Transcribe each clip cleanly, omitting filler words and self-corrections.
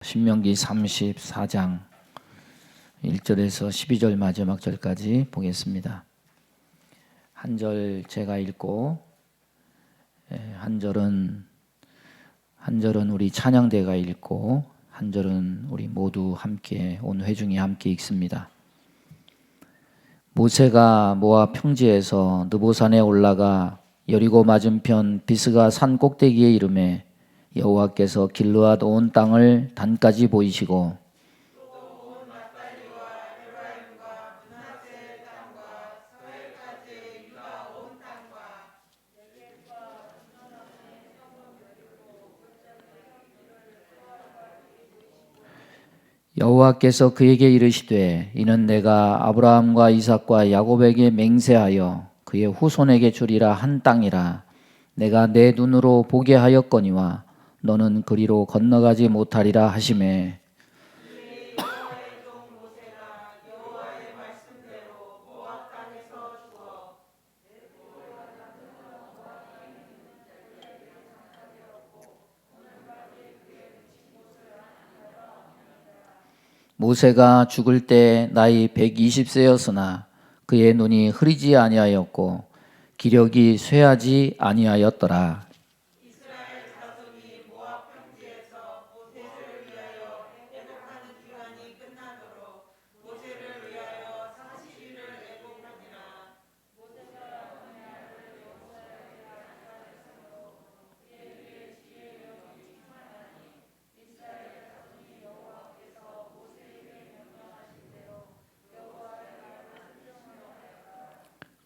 신명기 34장 1절에서 12절 마지막 절까지 보겠습니다. 한 절 제가 읽고 한 절은 우리 찬양대가 읽고 한 절은 우리 모두 함께 온 회중이 함께 읽습니다. 모세가 모압 평지에서 느보산에 올라가 여리고 맞은편 비스가 산 꼭대기에 이르매 여호와께서 길르앗 온 땅을 단까지 보이시고 여호와께서 그에게 이르시되 이는 내가 아브라함과 이삭과 야곱에게 맹세하여 그의 후손에게 주리라 한 땅이라. 내가 내 눈으로 보게 하였거니와 너는 그리로 건너가지 못하리라 하시매 모세가 죽을 때 나이 120세였으나 그의 눈이 흐리지 아니하였고 기력이 쇠하지 아니하였더라.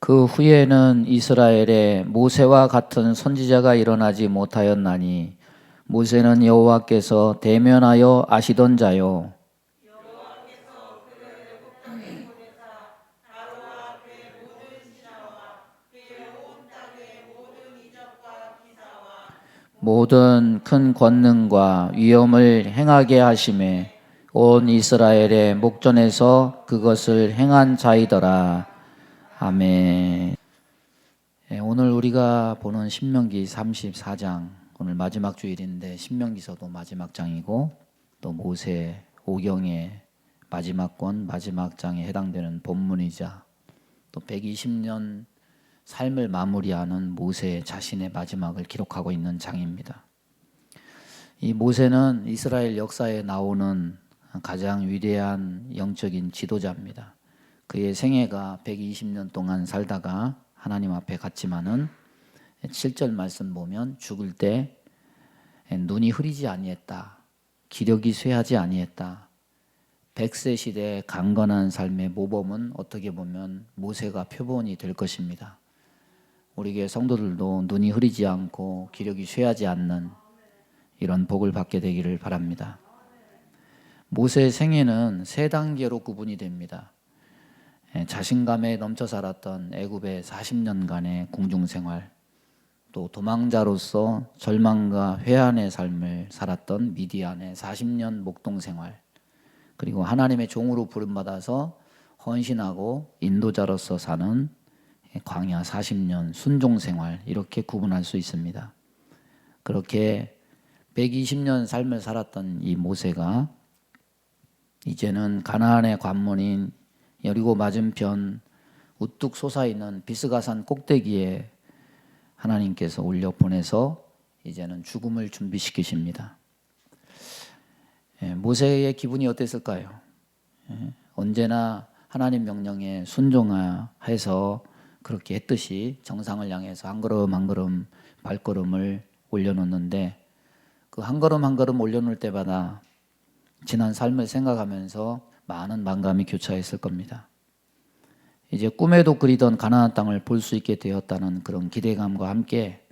그 후에는 이스라엘에 모세와 같은 선지자가 일어나지 못하였나니 모세는 여호와께서 대면하여 아시던 자요 모든 큰 권능과 위엄을 행하게 하심에 온 이스라엘의 목전에서 그것을 행한 자이더라. 아멘. 오늘 우리가 보는 신명기 34장, 오늘 마지막 주일인데 신명기서도 마지막 장이고 또 모세 오경의 마지막 권 마지막 장에 해당되는 본문이자 또 120년 삶을 마무리하는 모세 자신의 마지막을 기록하고 있는 장입니다. 이 모세는 이스라엘 역사에 나오는 가장 위대한 영적인 지도자입니다. 그의 생애가 120년 동안 살다가 하나님 앞에 갔지만은 7절 말씀 보면 죽을 때 눈이 흐리지 아니했다. 기력이 쇠하지 아니했다. 100세 시대의 강건한 삶의 모범은 어떻게 보면 모세가 표본이 될 것입니다. 우리 교회 성도들도 눈이 흐리지 않고 기력이 쇠하지 않는 이런 복을 받게 되기를 바랍니다. 모세의 생애는 세 단계로 구분이 됩니다. 자신감에 넘쳐 살았던 애굽의 40년간의 궁중생활, 또 도망자로서 절망과 회한의 삶을 살았던 미디안의 40년 목동생활, 그리고 하나님의 종으로 부름받아서 헌신하고 인도자로서 사는 광야 40년 순종생활, 이렇게 구분할 수 있습니다. 그렇게 120년 삶을 살았던 이 모세가 이제는 가나안의 관문인 여리고 맞은편 우뚝 솟아있는 비스가산 꼭대기에 하나님께서 올려 보내서 이제는 죽음을 준비시키십니다. 모세의 기분이 어땠을까요? 언제나 하나님 명령에 순종해서 그렇게 했듯이 정상을 향해서 한 걸음 한 걸음 발걸음을 올려놓는데 그 한 걸음 한 걸음 올려놓을 때마다 지난 삶을 생각하면서 많은 만감이 교차했을 겁니다. 이제 꿈에도 그리던 가나안 땅을 볼 수 있게 되었다는 그런 기대감과 함께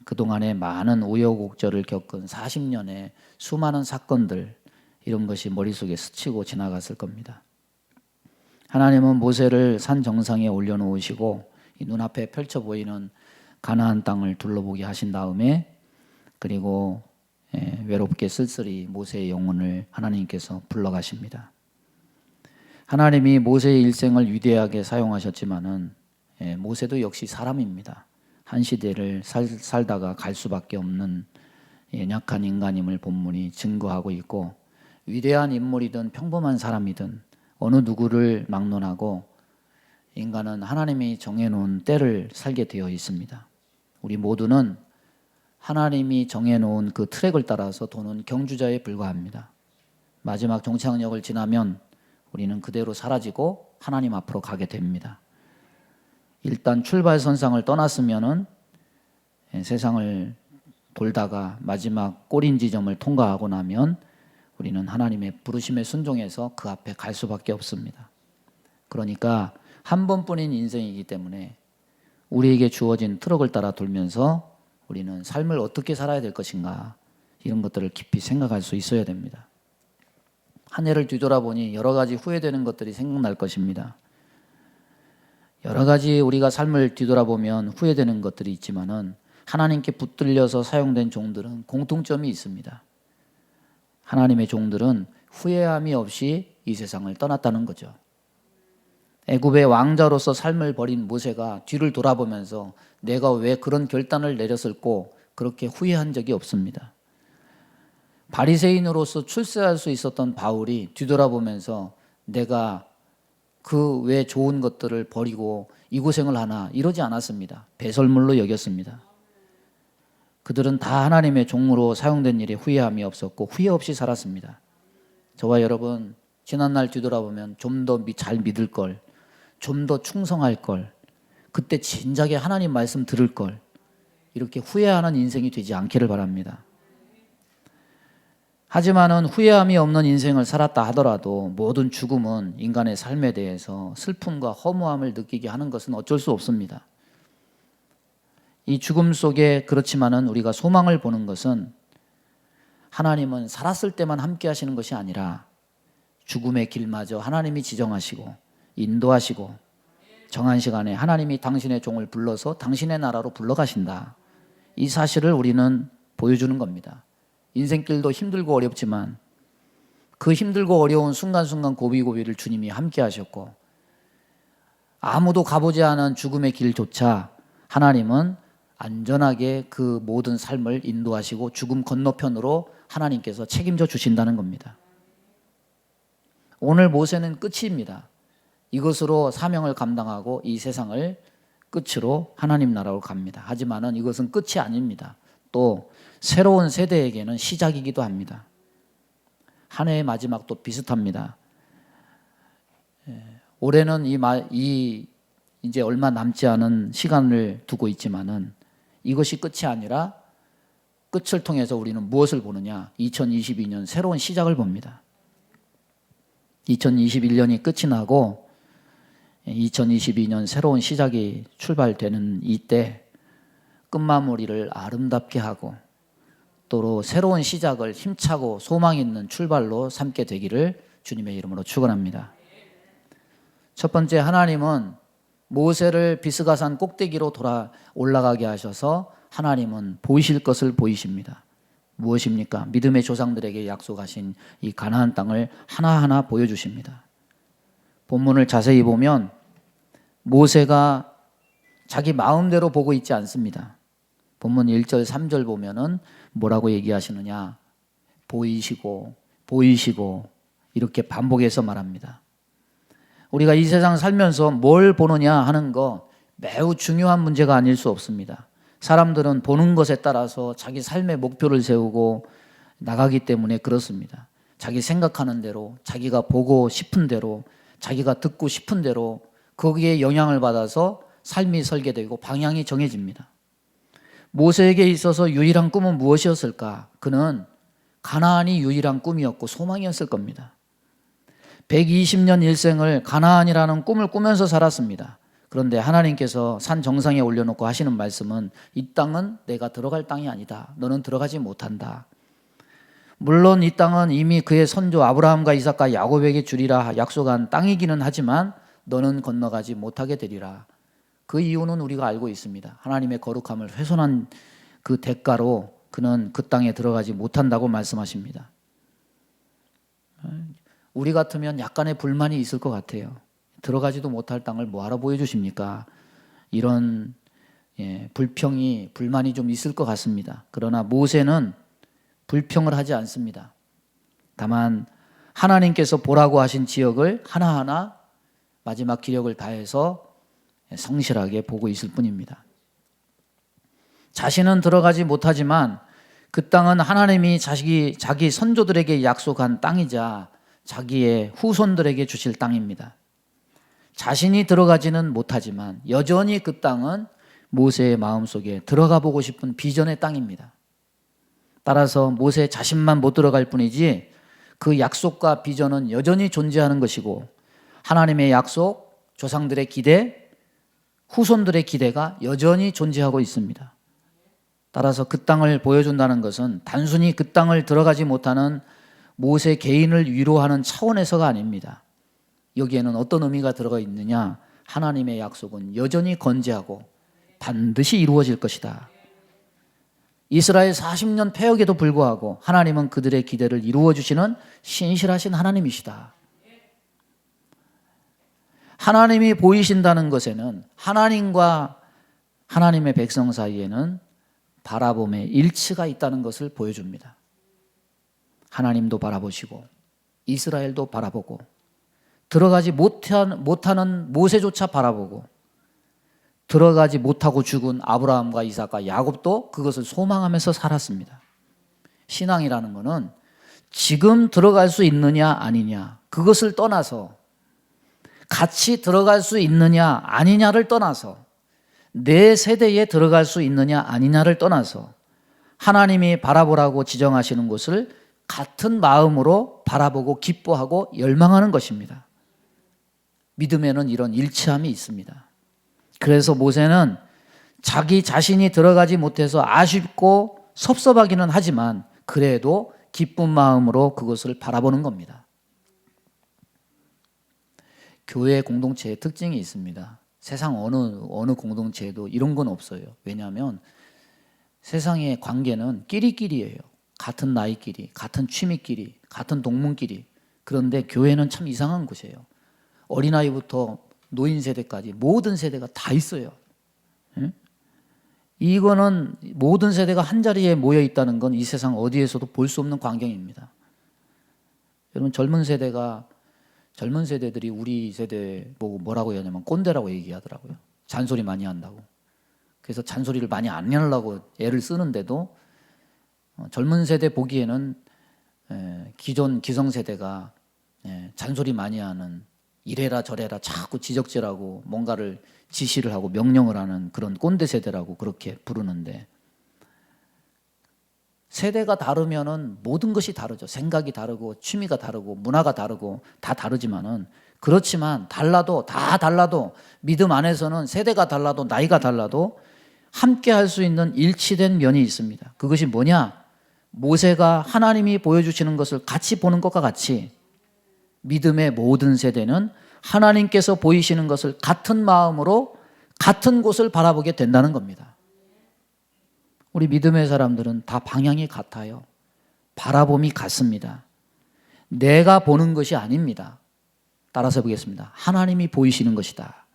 그동안에 많은 우여곡절을 겪은 40년의 수많은 사건들, 이런 것이 머릿속에 스치고 지나갔을 겁니다. 하나님은 모세를 산 정상에 올려놓으시고 이 눈앞에 펼쳐 보이는 가나안 땅을 둘러보게 하신 다음에 그리고 외롭게 쓸쓸히 모세의 영혼을 하나님께서 불러가십니다. 하나님이 모세의 일생을 위대하게 사용하셨지만은 모세도 역시 사람입니다. 한 시대를 살다가 갈 수밖에 없는 연약한 인간임을 본문이 증거하고 있고, 위대한 인물이든 평범한 사람이든 어느 누구를 막론하고 인간은 하나님이 정해놓은 때를 살게 되어 있습니다. 우리 모두는 하나님이 정해놓은 그 트랙을 따라서 도는 경주자에 불과합니다. 마지막 종착역을 지나면 우리는 그대로 사라지고 하나님 앞으로 가게 됩니다. 일단 출발선상을 떠났으면은 세상을 돌다가 마지막 꼬린 지점을 통과하고 나면 우리는 하나님의 부르심에 순종해서 그 앞에 갈 수밖에 없습니다. 그러니까 한 번뿐인 인생이기 때문에 우리에게 주어진 트럭을 따라 돌면서 우리는 삶을 어떻게 살아야 될 것인가, 이런 것들을 깊이 생각할 수 있어야 됩니다. 한 해를 뒤돌아보니 여러 가지 후회되는 것들이 생각날 것입니다. 여러 가지 우리가 삶을 뒤돌아보면 후회되는 것들이 있지만은 하나님께 붙들려서 사용된 종들은 공통점이 있습니다. 하나님의 종들은 후회함이 없이 이 세상을 떠났다는 거죠. 애굽의 왕자로서 삶을 버린 모세가 뒤를 돌아보면서 내가 왜 그런 결단을 내렸을꼬 그렇게 후회한 적이 없습니다. 바리새인으로서 출세할 수 있었던 바울이 뒤돌아보면서 내가 그 외 좋은 것들을 버리고 이 고생을 하나 이러지 않았습니다. 배설물로 여겼습니다. 그들은 다 하나님의 종으로 사용된 일에 후회함이 없었고 후회 없이 살았습니다. 저와 여러분, 지난날 뒤돌아보면 좀 더 잘 믿을 걸, 좀 더 충성할 걸, 그때 진작에 하나님 말씀 들을 걸, 이렇게 후회하는 인생이 되지 않기를 바랍니다. 하지만은 후회함이 없는 인생을 살았다 하더라도 모든 죽음은 인간의 삶에 대해서 슬픔과 허무함을 느끼게 하는 것은 어쩔 수 없습니다. 이 죽음 속에 그렇지만은 우리가 소망을 보는 것은 하나님은 살았을 때만 함께 하시는 것이 아니라 죽음의 길마저 하나님이 지정하시고 인도하시고 정한 시간에 하나님이 당신의 종을 불러서 당신의 나라로 불러가신다. 이 사실을 우리는 보여주는 겁니다. 인생길도 힘들고 어렵지만 그 힘들고 어려운 순간순간 고비고비를 주님이 함께 하셨고, 아무도 가보지 않은 죽음의 길조차 하나님은 안전하게 그 모든 삶을 인도하시고 죽음 건너편으로 하나님께서 책임져 주신다는 겁니다. 오늘 모세는 끝입니다. 이것으로 사명을 감당하고 이 세상을 끝으로 하나님 나라로 갑니다. 하지만은 이것은 끝이 아닙니다. 또 새로운 세대에게는 시작이기도 합니다. 한 해의 마지막도 비슷합니다. 올해는 이제 얼마 남지 않은 시간을 두고 있지만은 이것이 끝이 아니라 끝을 통해서 우리는 무엇을 보느냐? 2022년 새로운 시작을 봅니다. 2021년이 끝이 나고 2022년 새로운 시작이 출발되는 이때 끝마무리를 아름답게 하고 또 새로운 시작을 힘차고 소망 있는 출발로 삼게 되기를 주님의 이름으로 축원합니다. 첫 번째, 하나님은 모세를 비스가산 꼭대기로 올라가게 하셔서 하나님은 보이실 것을 보이십니다. 무엇입니까? 믿음의 조상들에게 약속하신 이 가나안 땅을 하나하나 보여주십니다. 본문을 자세히 보면 모세가 자기 마음대로 보고 있지 않습니다. 본문 1절 3절 보면은 뭐라고 얘기하시느냐? 보이시고 이렇게 반복해서 말합니다. 우리가 이 세상 살면서 뭘 보느냐 하는 거 매우 중요한 문제가 아닐 수 없습니다. 사람들은 보는 것에 따라서 자기 삶의 목표를 세우고 나가기 때문에 그렇습니다. 자기 생각하는 대로, 자기가 보고 싶은 대로, 자기가 듣고 싶은 대로 거기에 영향을 받아서 삶이 설계되고 방향이 정해집니다. 모세에게 있어서 유일한 꿈은 무엇이었을까? 그는 가나안이 유일한 꿈이었고 소망이었을 겁니다. 120년 일생을 가나안이라는 꿈을 꾸면서 살았습니다. 그런데 하나님께서 산 정상에 올려놓고 하시는 말씀은 이 땅은 내가 들어갈 땅이 아니다. 너는 들어가지 못한다. 물론 이 땅은 이미 그의 선조 아브라함과 이삭과 야곱에게 주리라 약속한 땅이기는 하지만 너는 건너가지 못하게 되리라. 그 이유는 우리가 알고 있습니다. 하나님의 거룩함을 훼손한 그 대가로 그는 그 땅에 들어가지 못한다고 말씀하십니다. 우리 같으면 약간의 불만이 있을 것 같아요. 들어가지도 못할 땅을 뭐하러 보여주십니까? 이런 불만이 좀 있을 것 같습니다. 그러나 모세는 불평을 하지 않습니다. 다만 하나님께서 보라고 하신 지역을 하나하나 마지막 기력을 다해서 성실하게 보고 있을 뿐입니다. 자신은 들어가지 못하지만 그 땅은 하나님이 자기 선조들에게 약속한 땅이자 자기의 후손들에게 주실 땅입니다. 자신이 들어가지는 못하지만 여전히 그 땅은 모세의 마음속에 들어가 보고 싶은 비전의 땅입니다. 따라서 모세 자신만 못 들어갈 뿐이지 그 약속과 비전은 여전히 존재하는 것이고 하나님의 약속, 조상들의 기대, 후손들의 기대가 여전히 존재하고 있습니다. 따라서 그 땅을 보여준다는 것은 단순히 그 땅을 들어가지 못하는 모세 개인을 위로하는 차원에서가 아닙니다. 여기에는 어떤 의미가 들어가 있느냐? 하나님의 약속은 여전히 건재하고 반드시 이루어질 것이다. 이스라엘 40년 패역에도 불구하고 하나님은 그들의 기대를 이루어 주시는 신실하신 하나님이시다. 하나님이 보이신다는 것에는 하나님과 하나님의 백성 사이에는 바라봄의 일치가 있다는 것을 보여줍니다. 하나님도 바라보시고 이스라엘도 바라보고 들어가지 못하는 모세조차 바라보고 들어가지 못하고 죽은 아브라함과 이삭과 야곱도 그것을 소망하면서 살았습니다. 신앙이라는 것은 지금 들어갈 수 있느냐 아니냐 그것을 떠나서 같이 들어갈 수 있느냐 아니냐를 떠나서 내 세대에 들어갈 수 있느냐 아니냐를 떠나서 하나님이 바라보라고 지정하시는 곳을 같은 마음으로 바라보고 기뻐하고 열망하는 것입니다. 믿음에는 이런 일치함이 있습니다. 그래서 모세는 자기 자신이 들어가지 못해서 아쉽고 섭섭하기는 하지만 그래도 기쁜 마음으로 그것을 바라보는 겁니다. 교회 공동체의 특징이 있습니다. 세상 어느 공동체에도 이런 건 없어요. 왜냐하면 세상의 관계는 끼리끼리예요. 같은 나이끼리, 같은 취미끼리, 같은 동문끼리. 그런데 교회는 참 이상한 곳이에요. 어린아이부터 노인 세대까지 모든 세대가 다 있어요. 이거는 모든 세대가 한 자리에 모여 있다는 건 이 세상 어디에서도 볼 수 없는 광경입니다. 여러분 젊은 세대들이 우리 세대 보고 뭐라고 하냐면 꼰대라고 얘기하더라고요. 잔소리 많이 한다고. 그래서 잔소리를 많이 안 하려고 애를 쓰는데도 젊은 세대 보기에는 기존 기성세대가 잔소리 많이 하는 이래라 저래라 자꾸 지적질하고 뭔가를 지시를 하고 명령을 하는 그런 꼰대 세대라고 그렇게 부르는데 세대가 다르면은 모든 것이 다르죠. 생각이 다르고 취미가 다르고 문화가 다르고 다 다르지만은 그렇지만 다 달라도 믿음 안에서는 세대가 달라도 나이가 달라도 함께 할 수 있는 일치된 면이 있습니다. 그것이 뭐냐? 모세가 하나님이 보여주시는 것을 같이 보는 것과 같이 믿음의 모든 세대는 하나님께서 보이시는 것을 같은 마음으로 같은 곳을 바라보게 된다는 겁니다. 우리 믿음의 사람들은 다 방향이 같아요. 바라봄이 같습니다. 내가 보는 것이 아닙니다. 따라서 보겠습니다. 하나님이 보이시는 것이다.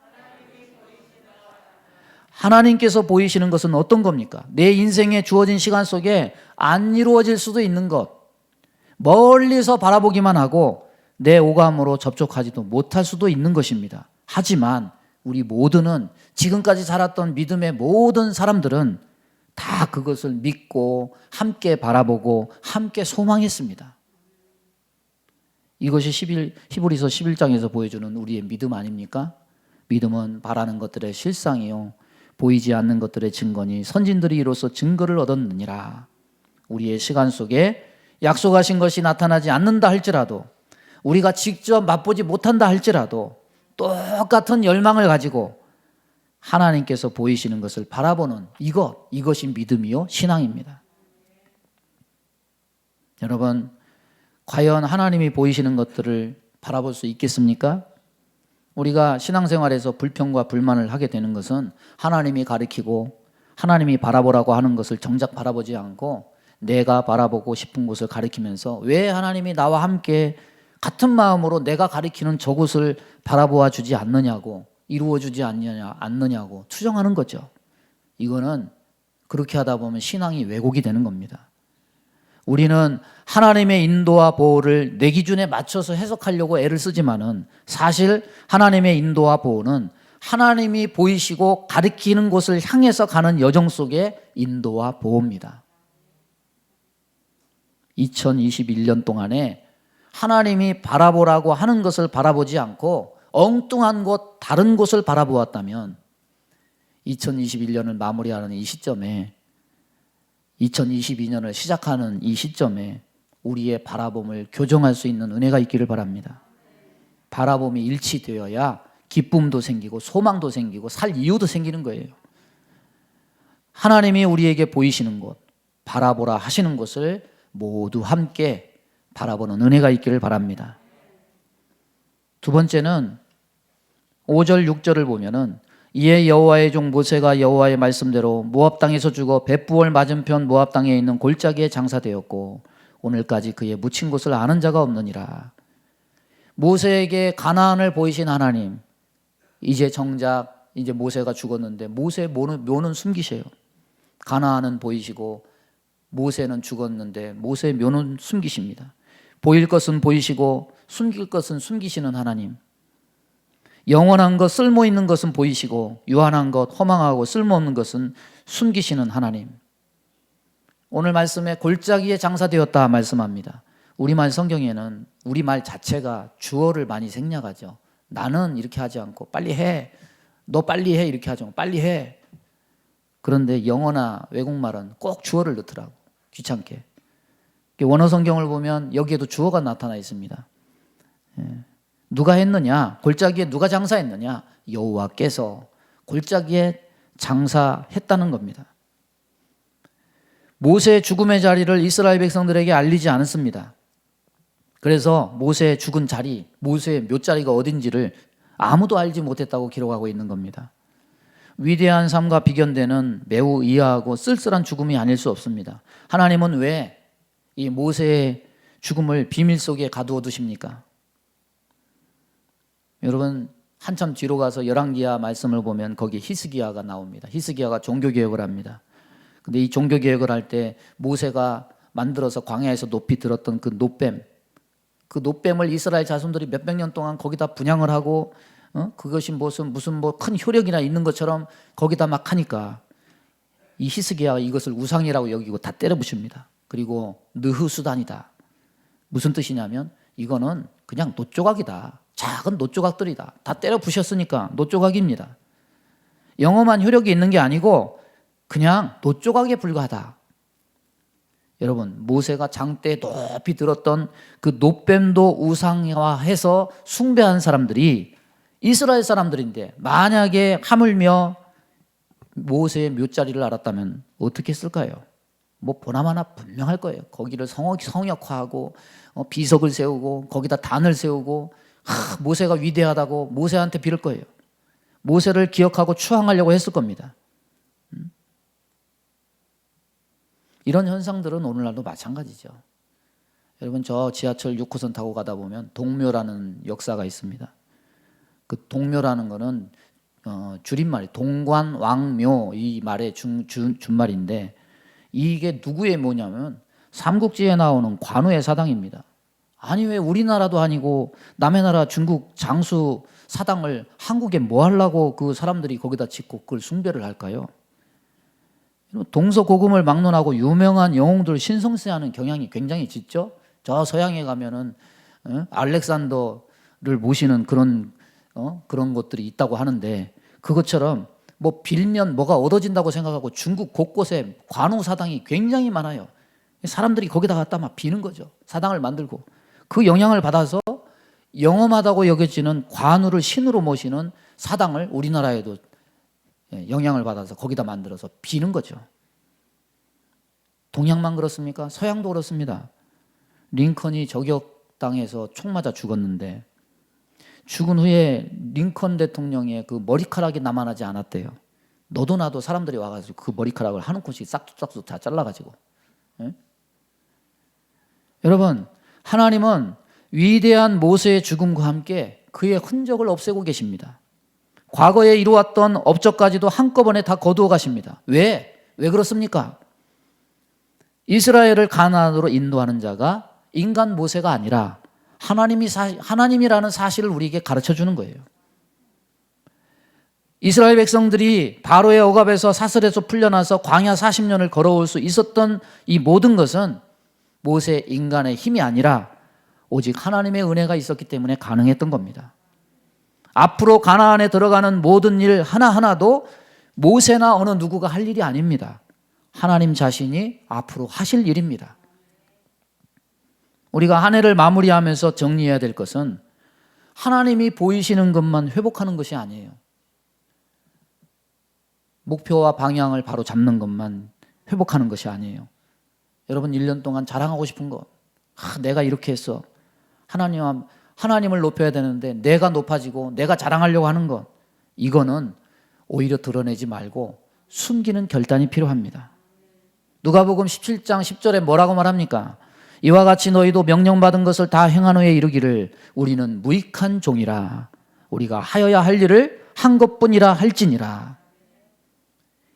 하나님께서 보이시는 것은 어떤 겁니까? 내 인생에 주어진 시간 속에 안 이루어질 수도 있는 것, 멀리서 바라보기만 하고 내 오감으로 접촉하지도 못할 수도 있는 것입니다. 하지만 우리 모두는 지금까지 살았던 믿음의 모든 사람들은 다 그것을 믿고 함께 바라보고 함께 소망했습니다. 이것이 히브리서 11장에서 보여주는 우리의 믿음 아닙니까? 믿음은 바라는 것들의 실상이요 보이지 않는 것들의 증거니 선진들이 이로써 증거를 얻었느니라. 우리의 시간 속에 약속하신 것이 나타나지 않는다 할지라도 우리가 직접 맛보지 못한다 할지라도 똑같은 열망을 가지고 하나님께서 보이시는 것을 바라보는 이것이 믿음이요 신앙입니다. 여러분, 과연 하나님이 보이시는 것들을 바라볼 수 있겠습니까? 우리가 신앙생활에서 불평과 불만을 하게 되는 것은 하나님이 가리키고 하나님이 바라보라고 하는 것을 정작 바라보지 않고 내가 바라보고 싶은 곳을 가리키면서 왜 하나님이 나와 함께 같은 마음으로 내가 가리키는 저곳을 바라보아 주지 않느냐고 이루어주지 않느냐고 투정하는 거죠. 이거는 그렇게 하다 보면 신앙이 왜곡이 되는 겁니다. 우리는 하나님의 인도와 보호를 내 기준에 맞춰서 해석하려고 애를 쓰지만은 사실 하나님의 인도와 보호는 하나님이 보이시고 가리키는 곳을 향해서 가는 여정 속의 인도와 보호입니다. 2021년 동안에 하나님이 바라보라고 하는 것을 바라보지 않고 엉뚱한 곳, 다른 곳을 바라보았다면 2021년을 마무리하는 이 시점에 2022년을 시작하는 이 시점에 우리의 바라봄을 교정할 수 있는 은혜가 있기를 바랍니다. 바라봄이 일치되어야 기쁨도 생기고 소망도 생기고 살 이유도 생기는 거예요. 하나님이 우리에게 보이시는 곳, 바라보라 하시는 곳을 모두 함께 바라보는 은혜가 있기를 바랍니다. 두 번째는 5절 6절을 보면은 이에 여호와의 종 모세가 여호와의 말씀대로 모압 땅에서 죽어 벳부월 맞은편 모압 땅에 있는 골짜기에 장사되었고 오늘까지 그의 묻힌 곳을 아는 자가 없느니라. 모세에게 가나안을 보이신 하나님, 이제 정작 이제 모세가 죽었는데 모세의 묘는 숨기셔요. 가나안은 보이시고 모세는 죽었는데 모세의 묘는 숨기십니다. 보일 것은 보이시고 숨길 것은 숨기시는 하나님. 영원한 것, 쓸모 있는 것은 보이시고 유한한 것, 허망하고 쓸모없는 것은 숨기시는 하나님. 오늘 말씀에 골짜기에 장사되었다 말씀합니다. 우리말 성경에는 우리말 자체가 주어를 많이 생략하죠. 나는 이렇게 하지 않고 빨리 해, 너 빨리 해 이렇게 하죠. 빨리 해. 그런데 영어나 외국말은 꼭 주어를 넣더라고, 귀찮게. 원어 성경을 보면 여기에도 주어가 나타나 있습니다. 누가 했느냐? 골짜기에 누가 장사했느냐? 여호와께서 골짜기에 장사했다는 겁니다. 모세의 죽음의 자리를 이스라엘 백성들에게 알리지 않았습니다. 그래서 모세의 죽은 자리, 모세의 묘자리가 어딘지를 아무도 알지 못했다고 기록하고 있는 겁니다. 위대한 삶과 비견되는 매우 이하하고 쓸쓸한 죽음이 아닐 수 없습니다. 하나님은 왜 이 모세의 죽음을 비밀 속에 가두어 두십니까? 여러분, 한참 뒤로 가서 열왕기하 말씀을 보면 거기 히스기야가 나옵니다. 히스기야가 종교개혁을 합니다. 근데 이 종교개혁을 할 때 모세가 만들어서 광야에서 높이 들었던 그 노뱀을 이스라엘 자손들이 몇백 년 동안 거기다 분향을 하고 그것이 무슨 큰 효력이나 있는 것처럼 거기다 막 하니까 이 히스기야가 이것을 우상이라고 여기고 다 때려 부십니다. 그리고 느흐수단이다. 무슨 뜻이냐면 이거는 그냥 노조각이다. 작은 노조각들이다. 다 때려 부셨으니까 노조각입니다. 영험한 효력이 있는 게 아니고 그냥 노조각에 불과하다. 여러분, 모세가 장대에 높이 들었던 그 노뱀도 우상화해서 숭배한 사람들이 이스라엘 사람들인데 만약에 하물며 모세의 묘자리를 알았다면 어떻게 했을까요? 뭐 보나마나 분명할 거예요. 거기를 성역화하고 비석을 세우고 거기다 단을 세우고 모세가 위대하다고 모세한테 빌을 거예요. 모세를 기억하고 추앙하려고 했을 겁니다. 이런 현상들은 오늘날도 마찬가지죠. 여러분, 저 지하철 6호선 타고 가다 보면 동묘라는 역사가 있습니다. 그 동묘라는 거는 줄임말이 동관왕묘, 이 말의 준말인데 이게 누구의 묘냐면 삼국지에 나오는 관우의 사당입니다. 아니 왜 우리나라도 아니고 남의 나라 중국 장수 사당을 한국에 뭐 하려고 그 사람들이 거기다 짓고 그걸 숭배를 할까요? 동서고금을 막론하고 유명한 영웅들 신성시하는 경향이 굉장히 짙죠. 저 서양에 가면은 알렉산더를 모시는 그런 것들이 있다고 하는데 그것처럼 뭐 빌면 뭐가 얻어진다고 생각하고 중국 곳곳에 관우 사당이 굉장히 많아요. 사람들이 거기다 갖다 막 비는 거죠. 사당을 만들고 그 영향을 받아서 영험하다고 여겨지는 관우를 신으로 모시는 사당을 우리나라에도 영향을 받아서 거기다 만들어서 비는 거죠. 동양만 그렇습니까? 서양도 그렇습니다. 링컨이 저격당해서 총 맞아 죽었는데 죽은 후에 링컨 대통령의 그 머리카락이 남아나지 않았대요. 너도 나도 사람들이 와가지고 그 머리카락을 한 움큼씩 싹둑싹둑 다 잘라가지고. 예? 여러분, 하나님은 위대한 모세의 죽음과 함께 그의 흔적을 없애고 계십니다. 과거에 이루었던 업적까지도 한꺼번에 다 거두어 가십니다. 왜 그렇습니까? 이스라엘을 가나안으로 인도하는 자가 인간 모세가 아니라 하나님이라는 사실을 우리에게 가르쳐 주는 거예요. 이스라엘 백성들이 바로의 억압에서 사슬에서 풀려나서 광야 40년을 걸어올 수 있었던 이 모든 것은 모세 인간의 힘이 아니라 오직 하나님의 은혜가 있었기 때문에 가능했던 겁니다. 앞으로 가나안에 들어가는 모든 일 하나하나도 모세나 어느 누구가 할 일이 아닙니다. 하나님 자신이 앞으로 하실 일입니다. 우리가 한 해를 마무리하면서 정리해야 될 것은 하나님이 보이시는 것만 회복하는 것이 아니에요. 목표와 방향을 바로 잡는 것만 회복하는 것이 아니에요. 여러분 1년 동안 자랑하고 싶은 거, 내가 이렇게 했어. 하나님을 높여야 되는데 내가 높아지고 내가 자랑하려고 하는 것, 이거는 오히려 드러내지 말고 숨기는 결단이 필요합니다. 누가복음 17장 10절에 뭐라고 말합니까? 이와 같이 너희도 명령받은 것을 다 행한 후에 이르기를 우리는 무익한 종이라 우리가 하여야 할 일을 한 것뿐이라 할지니라.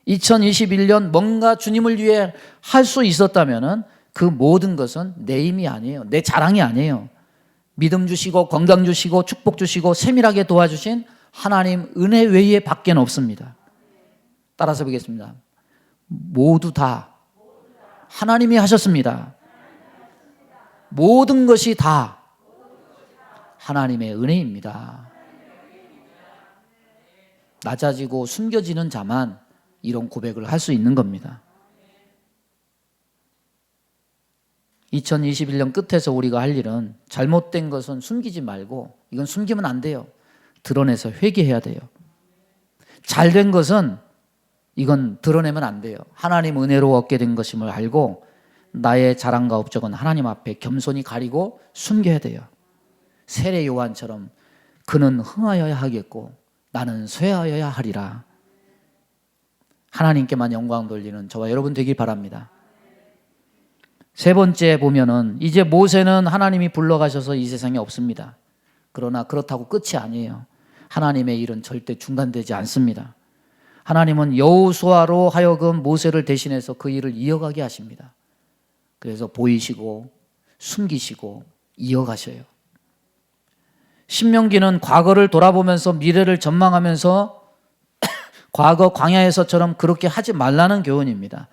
2021년 뭔가 주님을 위해 할 수 있었다면 그 모든 것은 내 힘이 아니에요. 내 자랑이 아니에요. 믿음 주시고 건강 주시고 축복 주시고 세밀하게 도와주신 하나님 은혜 외에 밖에는 없습니다. 따라서 보겠습니다. 모두 다 하나님이 하셨습니다. 모든 것이 다 하나님의 은혜입니다. 낮아지고 숨겨지는 자만 이런 고백을 할 수 있는 겁니다. 2021년 끝에서 우리가 할 일은 잘못된 것은 숨기지 말고, 이건 숨기면 안 돼요. 드러내서 회개해야 돼요. 잘된 것은 이건 드러내면 안 돼요. 하나님 은혜로 얻게 된 것임을 알고 나의 자랑과 업적은 하나님 앞에 겸손히 가리고 숨겨야 돼요. 세례 요한처럼 그는 흥하여야 하겠고 나는 쇠하여야 하리라. 하나님께만 영광 돌리는 저와 여러분 되길 바랍니다. 세 번째 보면은 이제 모세는 하나님이 불러가셔서 이 세상에 없습니다. 그러나 그렇다고 끝이 아니에요. 하나님의 일은 절대 중단되지 않습니다. 하나님은 여호수아로 하여금 모세를 대신해서 그 일을 이어가게 하십니다. 그래서 보이시고 숨기시고 이어가셔요. 신명기는 과거를 돌아보면서 미래를 전망하면서 과거 광야에서처럼 그렇게 하지 말라는 교훈입니다.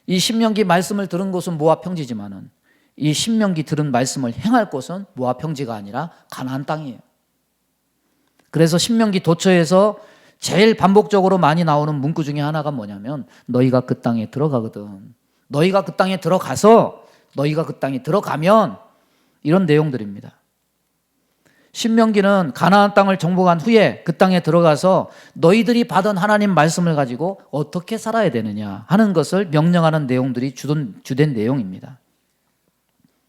이 신명기 말씀을 들은 곳은 모압 평지지만은 이 신명기 들은 말씀을 행할 곳은 모압 평지가 아니라 가나안 땅이에요. 그래서 신명기 도처에서 제일 반복적으로 많이 나오는 문구 중에 하나가 뭐냐면 너희가 그 땅에 들어가거든. 너희가 그 땅에 들어가서 너희가 그 땅에 들어가면 이런 내용들입니다. 신명기는 가나안 땅을 정복한 후에 그 땅에 들어가서 너희들이 받은 하나님 말씀을 가지고 어떻게 살아야 되느냐 하는 것을 명령하는 내용들이 주된 내용입니다.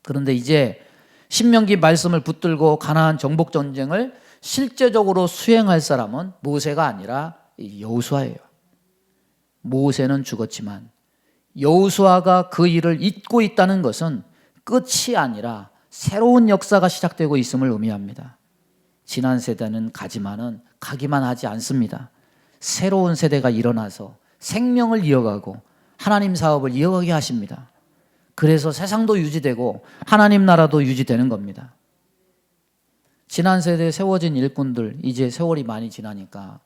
그런데 이제 신명기 말씀을 붙들고 가나안 정복 전쟁을 실제적으로 수행할 사람은 모세가 아니라 여호수아예요. 모세는 죽었지만 여호수아가 그 일을 잇고 있다는 것은 끝이 아니라 새로운 역사가 시작되고 있음을 의미합니다. 지난 세대는 가기만 하지 않습니다. 새로운 세대가 일어나서 생명을 이어가고 하나님 사업을 이어가게 하십니다. 그래서 세상도 유지되고 하나님 나라도 유지되는 겁니다. 지난 세대에 세워진 일꾼들 이제 세월이 많이 지나니까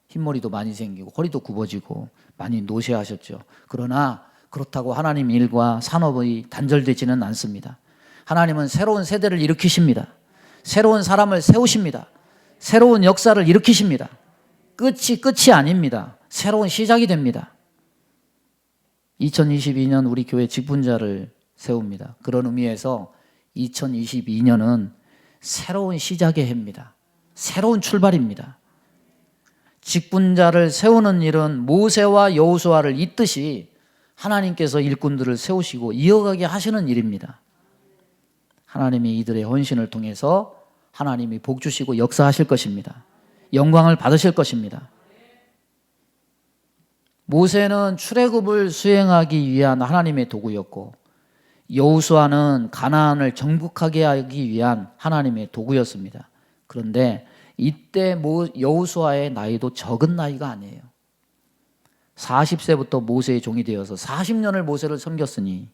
흰머리도 많이 생기고 허리도 굽어지고 많이 노쇠하셨죠. 그러나 그렇다고 하나님 일과 산업이 단절되지는 않습니다. 하나님은 새로운 세대를 일으키십니다. 새로운 사람을 세우십니다. 새로운 역사를 일으키십니다. 끝이 아닙니다. 새로운 시작이 됩니다. 2022년 우리 교회 직분자를 세웁니다. 그런 의미에서 2022년은 새로운 시작의 해입니다. 새로운 출발입니다. 직분자를 세우는 일은 모세와 여호수아를 잇듯이 하나님께서 일꾼들을 세우시고 이어가게 하시는 일입니다. 하나님이 이들의 헌신을 통해서 하나님이 복 주시고 역사하실 것입니다. 영광을 받으실 것입니다. 모세는 출애굽을 수행하기 위한 하나님의 도구였고 여호수아는 가나안을 정복하게 하기 위한 하나님의 도구였습니다. 그런데 이때 여호수아의 나이도 적은 나이가 아니에요. 40세부터 모세의 종이 되어서 40년을 모세를 섬겼으니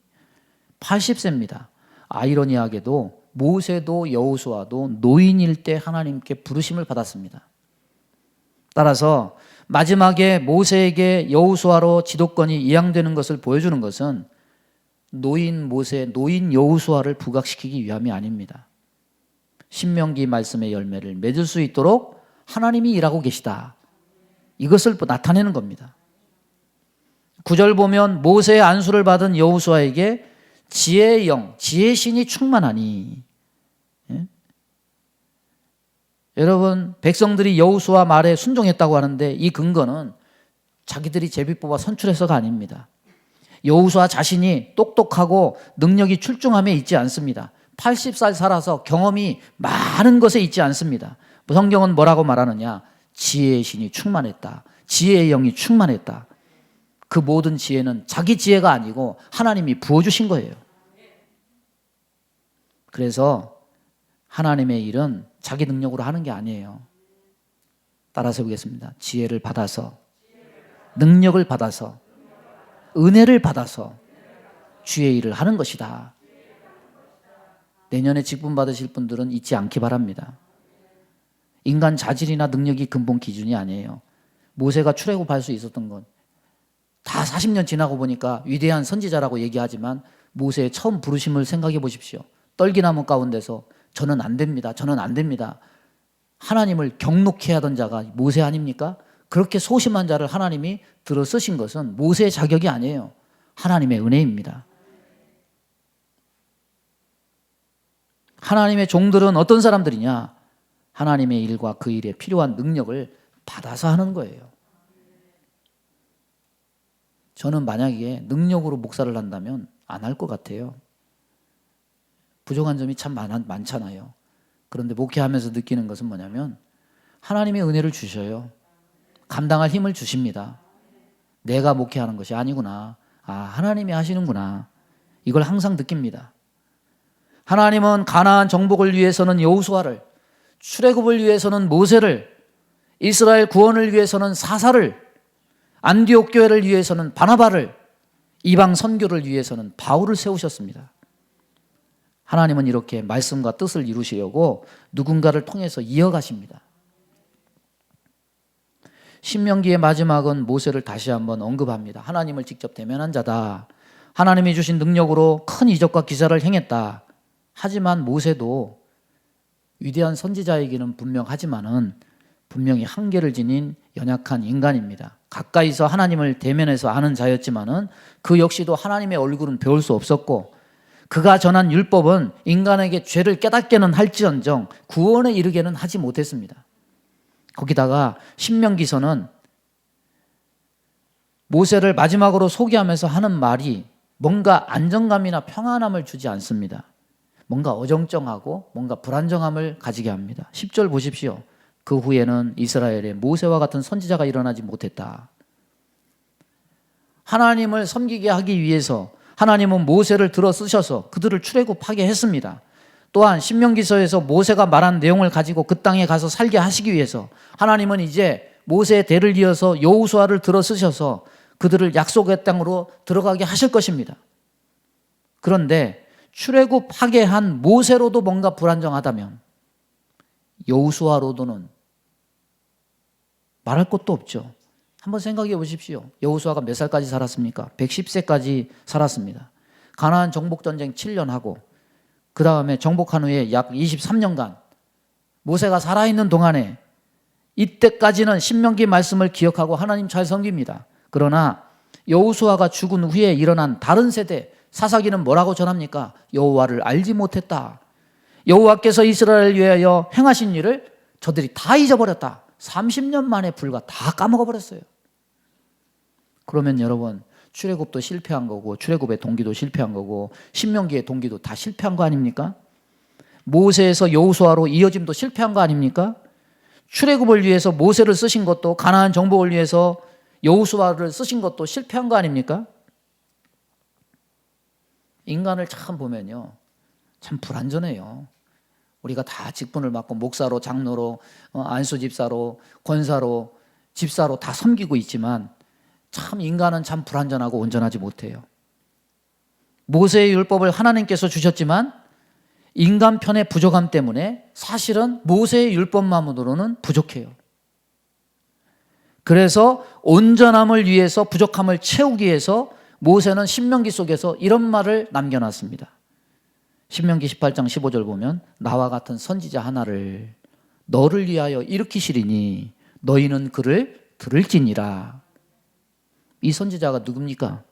80세입니다. 아이러니하게도 모세도 여호수아도 노인일 때 하나님께 부르심을 받았습니다. 따라서 마지막에 모세에게 여호수아로 지도권이 이양되는 것을 보여주는 것은 노인 모세, 노인 여호수아를 부각시키기 위함이 아닙니다. 신명기 말씀의 열매를 맺을 수 있도록 하나님이 일하고 계시다, 이것을 나타내는 겁니다. 9절 보면 모세의 안수를 받은 여호수아에게 지혜의 영, 지혜의 신이 충만하니. 예? 여러분, 백성들이 여호수아 말에 순종했다고 하는데 이 근거는 자기들이 제비 뽑아 선출해서가 아닙니다. 여호수아 자신이 똑똑하고 능력이 출중함에 있지 않습니다. 80살 살아서 경험이 많은 것에 있지 않습니다. 성경은 뭐라고 말하느냐? 지혜의 신이 충만했다, 지혜의 영이 충만했다. 그 모든 지혜는 자기 지혜가 아니고 하나님이 부어주신 거예요. 그래서 하나님의 일은 자기 능력으로 하는 게 아니에요. 따라서 보겠습니다. 지혜를 받아서, 능력을 받아서, 은혜를 받아서 주의 일을 하는 것이다. 내년에 직분 받으실 분들은 잊지 않기 바랍니다. 인간 자질이나 능력이 근본 기준이 아니에요. 모세가 출애굽할 수 있었던 건 다 40년 지나고 보니까 위대한 선지자라고 얘기하지만 모세의 처음 부르심을 생각해 보십시오. 떨기나무 가운데서 저는 안 됩니다, 저는 안 됩니다, 하나님을 경록해 하던 자가 모세 아닙니까? 그렇게 소심한 자를 하나님이 들어 쓰신 것은 모세의 자격이 아니에요. 하나님의 은혜입니다. 하나님의 종들은 어떤 사람들이냐? 하나님의 일과 그 일에 필요한 능력을 받아서 하는 거예요. 저는 만약에 능력으로 목사를 한다면 안 할 것 같아요. 부족한 점이 참 많잖아요. 그런데 목회하면서 느끼는 것은 뭐냐면 하나님의 은혜를 주셔요. 감당할 힘을 주십니다. 내가 목회하는 것이 아니구나, 하나님이 하시는구나, 이걸 항상 느낍니다. 하나님은 가나안 정복을 위해서는 여호수아를, 출애굽을 위해서는 모세를, 이스라엘 구원을 위해서는 사사를, 안디옥 교회를 위해서는 바나바를, 이방 선교를 위해서는 바울을 세우셨습니다. 하나님은 이렇게 말씀과 뜻을 이루시려고 누군가를 통해서 이어가십니다. 신명기의 마지막은 모세를 다시 한번 언급합니다. 하나님을 직접 대면한 자다, 하나님이 주신 능력으로 큰 이적과 기사를 행했다. 하지만 모세도 위대한 선지자이기는 분명하지만은 분명히 한계를 지닌 연약한 인간입니다. 가까이서 하나님을 대면해서 아는 자였지만은 그 역시도 하나님의 얼굴은 배울 수 없었고, 그가 전한 율법은 인간에게 죄를 깨닫게는 할지언정 구원에 이르게는 하지 못했습니다. 거기다가 신명기서는 모세를 마지막으로 소개하면서 하는 말이 뭔가 안정감이나 평안함을 주지 않습니다. 뭔가 어정쩡하고 뭔가 불안정함을 가지게 합니다. 10절 보십시오. 그 후에는 이스라엘에 모세와 같은 선지자가 일어나지 못했다. 하나님을 섬기게 하기 위해서 하나님은 모세를 들어 쓰셔서 그들을 출애굽하게 했습니다. 또한 신명기서에서 모세가 말한 내용을 가지고 그 땅에 가서 살게 하시기 위해서 하나님은 이제 모세의 대를 이어서 여호수아를 들어 쓰셔서 그들을 약속의 땅으로 들어가게 하실 것입니다. 그런데 출애굽하게 한 모세로도 뭔가 불안정하다면 여호수아로도는 말할 것도 없죠. 한번 생각해 보십시오. 여호수아가 몇 살까지 살았습니까? 110세까지 살았습니다. 가나안 정복전쟁 7년 하고 그 다음에 정복한 후에 약 23년간 모세가 살아있는 동안에 이때까지는 신명기 말씀을 기억하고 하나님 잘 섬깁니다. 그러나 여호수아가 죽은 후에 일어난 다른 세대 사사기는 뭐라고 전합니까? 여호와를 알지 못했다. 여호와께서 이스라엘을 위하여 행하신 일을 저들이 다 잊어버렸다. 30년 만에 불과 다 까먹어버렸어요. 그러면 여러분, 출애굽도 실패한 거고 출애굽의 동기도 실패한 거고 신명기의 동기도 다 실패한 거 아닙니까? 모세에서 여호수아로 이어짐도 실패한 거 아닙니까? 출애굽을 위해서 모세를 쓰신 것도, 가나안 정복을 위해서 여호수아를 쓰신 것도 실패한 거 아닙니까? 인간을 참 보면요, 참 불완전해요. 우리가 다 직분을 맡고 목사로, 장로로, 안수집사로, 권사로, 집사로 다 섬기고 있지만 참 인간은 참 불완전하고 온전하지 못해요. 모세의 율법을 하나님께서 주셨지만 인간 편의 부족함 때문에 사실은 모세의 율법만으로는 부족해요. 그래서 온전함을 위해서, 부족함을 채우기 위해서 모세는 신명기 속에서 이런 말을 남겨놨습니다. 신명기 18장 15절 보면 나와 같은 선지자 하나를 너를 위하여 일으키시리니 너희는 그를 들을지니라. 이 선지자가 누굽니까?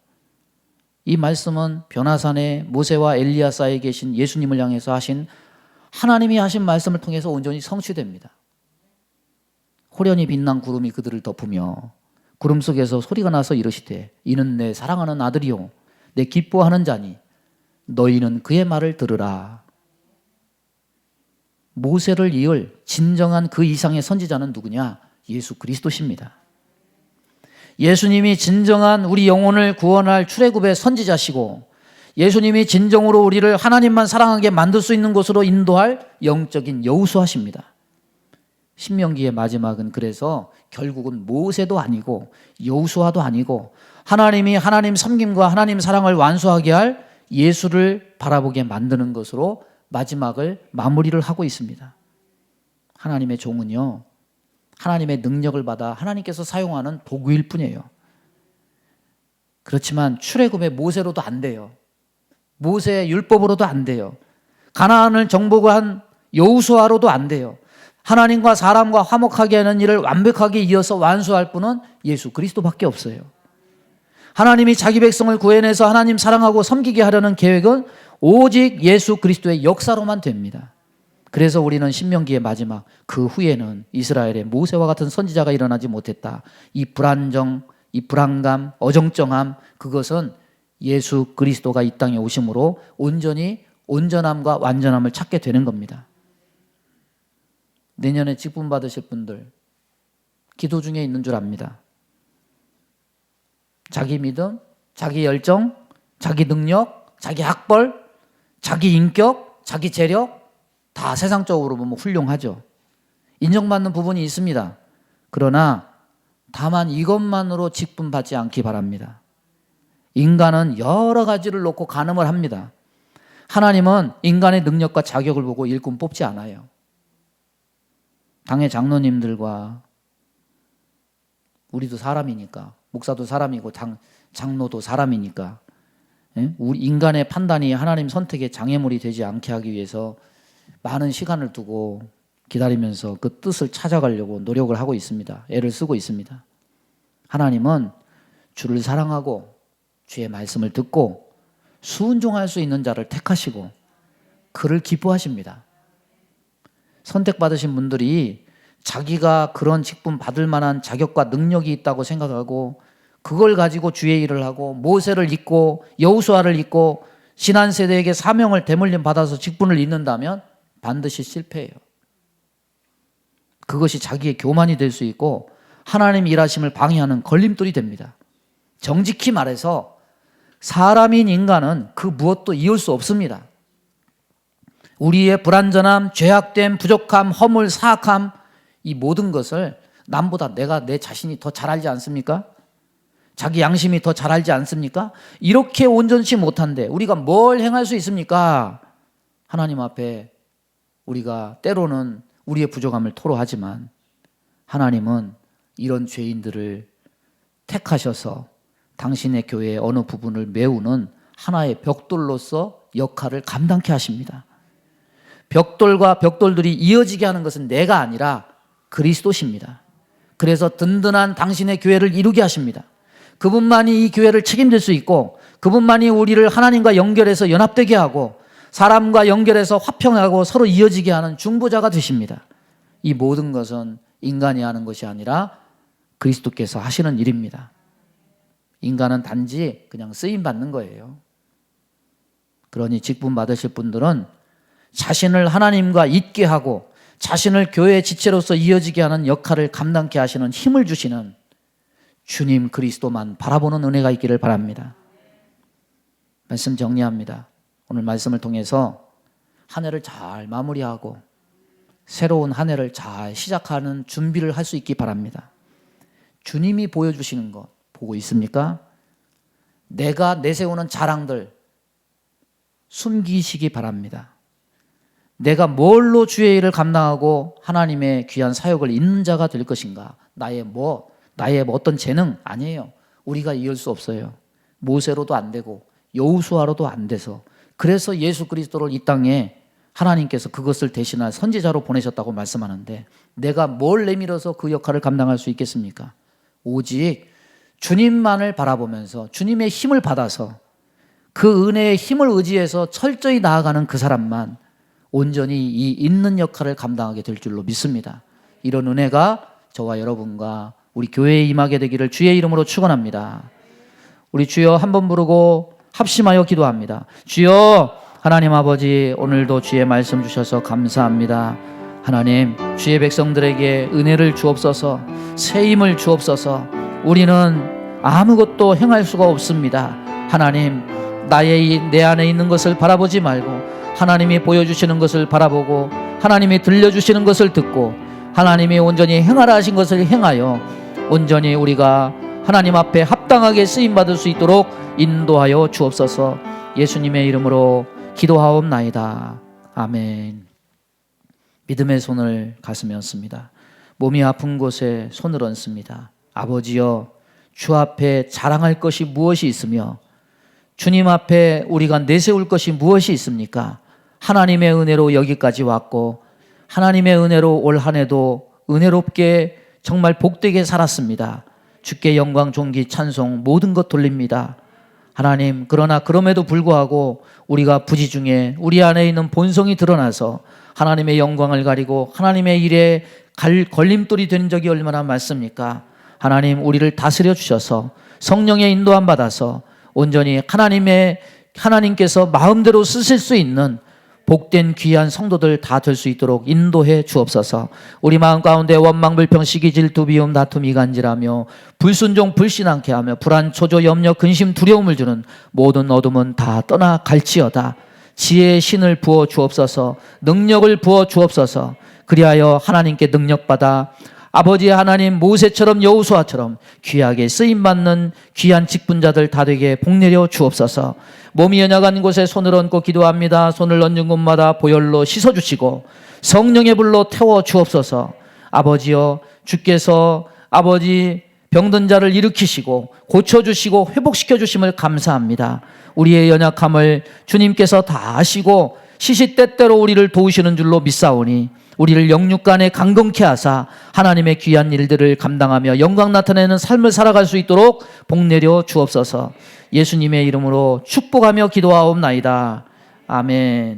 이 말씀은 변화산에 모세와 엘리야 사이에 계신 예수님을 향해서 하신, 하나님이 하신 말씀을 통해서 온전히 성취됩니다. 호련히 빛난 구름이 그들을 덮으며 구름 속에서 소리가 나서 이르시되 이는 내 사랑하는 아들이요 내 기뻐하는 자니 너희는 그의 말을 들으라. 모세를 이을 진정한 그 이상의 선지자는 누구냐? 예수 그리스도십니다. 예수님이 진정한 우리 영혼을 구원할 출애굽의 선지자시고, 예수님이 진정으로 우리를 하나님만 사랑하게 만들 수 있는 곳으로 인도할 영적인 여호수아십니다. 신명기의 마지막은 그래서 결국은 모세도 아니고 여호수아도 아니고 하나님이 하나님 섬김과 하나님 사랑을 완수하게 할 예수를 바라보게 만드는 것으로 마지막을 마무리를 하고 있습니다. 하나님의 종은요, 하나님의 능력을 받아 하나님께서 사용하는 도구일 뿐이에요. 그렇지만 출애굽의 모세로도 안 돼요. 모세의 율법으로도 안 돼요. 가나안을 정복한 여호수아로도 안 돼요. 하나님과 사람과 화목하게 하는 일을 완벽하게 이어서 완수할 분은 예수 그리스도밖에 없어요. 하나님이 자기 백성을 구해내서 하나님 사랑하고 섬기게 하려는 계획은 오직 예수 그리스도의 역사로만 됩니다. 그래서 우리는 신명기의 마지막, 그 후에는 이스라엘의 모세와 같은 선지자가 일어나지 못했다. 이 불안정, 이 불안감, 어정쩡함, 그것은 예수 그리스도가 이 땅에 오심으로 온전히 온전함과 완전함을 찾게 되는 겁니다. 내년에 직분 받으실 분들 기도 중에 있는 줄 압니다. 자기 믿음, 자기 열정, 자기 능력, 자기 학벌, 자기 인격, 자기 재력, 다 세상적으로 보면 훌륭하죠. 인정받는 부분이 있습니다. 그러나 다만 이것만으로 직분 받지 않기 바랍니다. 인간은 여러 가지를 놓고 간음을 합니다. 하나님은 인간의 능력과 자격을 보고 일꾼 뽑지 않아요. 당의 장로님들과, 우리도 사람이니까, 목사도 사람이고 장로도 사람이니까, 우리 인간의 판단이 하나님 선택의 장애물이 되지 않게 하기 위해서 많은 시간을 두고 기다리면서 그 뜻을 찾아가려고 노력을 하고 있습니다. 애를 쓰고 있습니다. 하나님은 주를 사랑하고 주의 말씀을 듣고 순종할 수 있는 자를 택하시고 그를 기뻐하십니다. 선택받으신 분들이 자기가 그런 직분 받을 만한 자격과 능력이 있다고 생각하고 그걸 가지고 주의 일을 하고 모세를 잇고 여호수아를 잇고 지난 세대에게 사명을 대물림 받아서 직분을 잇는다면 반드시 실패해요. 그것이 자기의 교만이 될 수 있고 하나님 일하심을 방해하는 걸림돌이 됩니다. 정직히 말해서 사람인 인간은 그 무엇도 이을 수 없습니다. 우리의 불완전함, 죄악됨, 부족함, 허물, 사악함, 이 모든 것을 남보다 내 자신이 더 잘 알지 않습니까? 자기 양심이 더 잘 알지 않습니까? 이렇게 온전치 못한데 우리가 뭘 행할 수 있습니까? 하나님 앞에 우리가 때로는 우리의 부족함을 토로하지만 하나님은 이런 죄인들을 택하셔서 당신의 교회의 어느 부분을 메우는 하나의 벽돌로서 역할을 감당케 하십니다. 벽돌과 벽돌들이 이어지게 하는 것은 내가 아니라 그리스도십니다. 그래서 든든한 당신의 교회를 이루게 하십니다. 그분만이 이 교회를 책임질 수 있고 그분만이 우리를 하나님과 연결해서 연합되게 하고 사람과 연결해서 화평하고 서로 이어지게 하는 중보자가 되십니다. 이 모든 것은 인간이 하는 것이 아니라 그리스도께서 하시는 일입니다. 인간은 단지 그냥 쓰임받는 거예요. 그러니 직분 받으실 분들은 자신을 하나님과 있게 하고 자신을 교회의 지체로서 이어지게 하는 역할을 감당케 하시는 힘을 주시는 주님 그리스도만 바라보는 은혜가 있기를 바랍니다. 말씀 정리합니다. 오늘 말씀을 통해서 한 해를 잘 마무리하고 새로운 한 해를 잘 시작하는 준비를 할 수 있기 바랍니다. 주님이 보여주시는 것 보고 있습니까? 내가 내세우는 자랑들, 숨기시기 바랍니다. 내가 뭘로 주의 일을 감당하고 하나님의 귀한 사역을 잇는 자가 될 것인가? 나의 어떤 재능? 아니에요. 우리가 이을 수 없어요. 모세로도 안 되고 여호수아로도 안 돼서, 그래서 예수 그리스도를 이 땅에 하나님께서 그것을 대신할 선지자로 보내셨다고 말씀하는데, 내가 뭘 내밀어서 그 역할을 감당할 수 있겠습니까? 오직 주님만을 바라보면서 주님의 힘을 받아서 그 은혜의 힘을 의지해서 철저히 나아가는 그 사람만 온전히 이 있는 역할을 감당하게 될 줄로 믿습니다. 이런 은혜가 저와 여러분과 우리 교회에 임하게 되기를 주의 이름으로 축원합니다. 우리 주여 한번 부르고 합심하여 기도합니다. 주여, 하나님 아버지, 오늘도 주의 말씀 주셔서 감사합니다. 하나님, 주의 백성들에게 은혜를 주옵소서, 새 힘을 주옵소서. 우리는 아무것도 행할 수가 없습니다. 하나님, 내 안에 있는 것을 바라보지 말고 하나님이 보여주시는 것을 바라보고 하나님이 들려주시는 것을 듣고 하나님이 온전히 행하라 하신 것을 행하여 온전히 우리가 하나님 앞에 합당하게 쓰임받을 수 있도록 인도하여 주옵소서. 예수님의 이름으로 기도하옵나이다. 아멘. 믿음의 손을 가슴에 얹습니다. 몸이 아픈 곳에 손을 얹습니다. 아버지여, 주 앞에 자랑할 것이 무엇이 있으며 주님 앞에 우리가 내세울 것이 무엇이 있습니까? 하나님의 은혜로 여기까지 왔고 하나님의 은혜로 올 한 해도 은혜롭게 정말 복되게 살았습니다. 주께 영광, 존귀, 찬송 모든 것 돌립니다. 하나님, 그러나 그럼에도 불구하고 우리가 부지 중에 우리 안에 있는 본성이 드러나서 하나님의 영광을 가리고 하나님의 일에 걸림돌이 된 적이 얼마나 많습니까? 하나님, 우리를 다스려 주셔서 성령의 인도함 받아서 온전히 하나님께서 마음대로 쓰실 수 있는 복된 귀한 성도들 다 될 수 있도록 인도해 주옵소서. 우리 마음 가운데 원망, 불평, 시기, 질투, 비움, 다툼, 이간질하며 불순종, 불신앙케 하며 불안, 초조, 염려, 근심, 두려움을 주는 모든 어둠은 다 떠나갈지어다. 지혜의 신을 부어 주옵소서. 능력을 부어 주옵소서. 그리하여 하나님께 능력받아 아버지 하나님, 모세처럼 여호수아처럼 귀하게 쓰임받는 귀한 직분자들 다 되게 복내려 주옵소서. 몸이 연약한 곳에 손을 얹고 기도합니다. 손을 얹는 곳마다 보혈로 씻어주시고 성령의 불로 태워 주옵소서. 아버지여, 주께서 아버지 병든 자를 일으키시고 고쳐주시고 회복시켜 주심을 감사합니다. 우리의 연약함을 주님께서 다 아시고 시시때때로 우리를 도우시는 줄로 믿사오니 우리를 영육간에 강건케 하사 하나님의 귀한 일들을 감당하며 영광 나타내는 삶을 살아갈 수 있도록 복내려 주옵소서. 예수님의 이름으로 축복하며 기도하옵나이다. 아멘.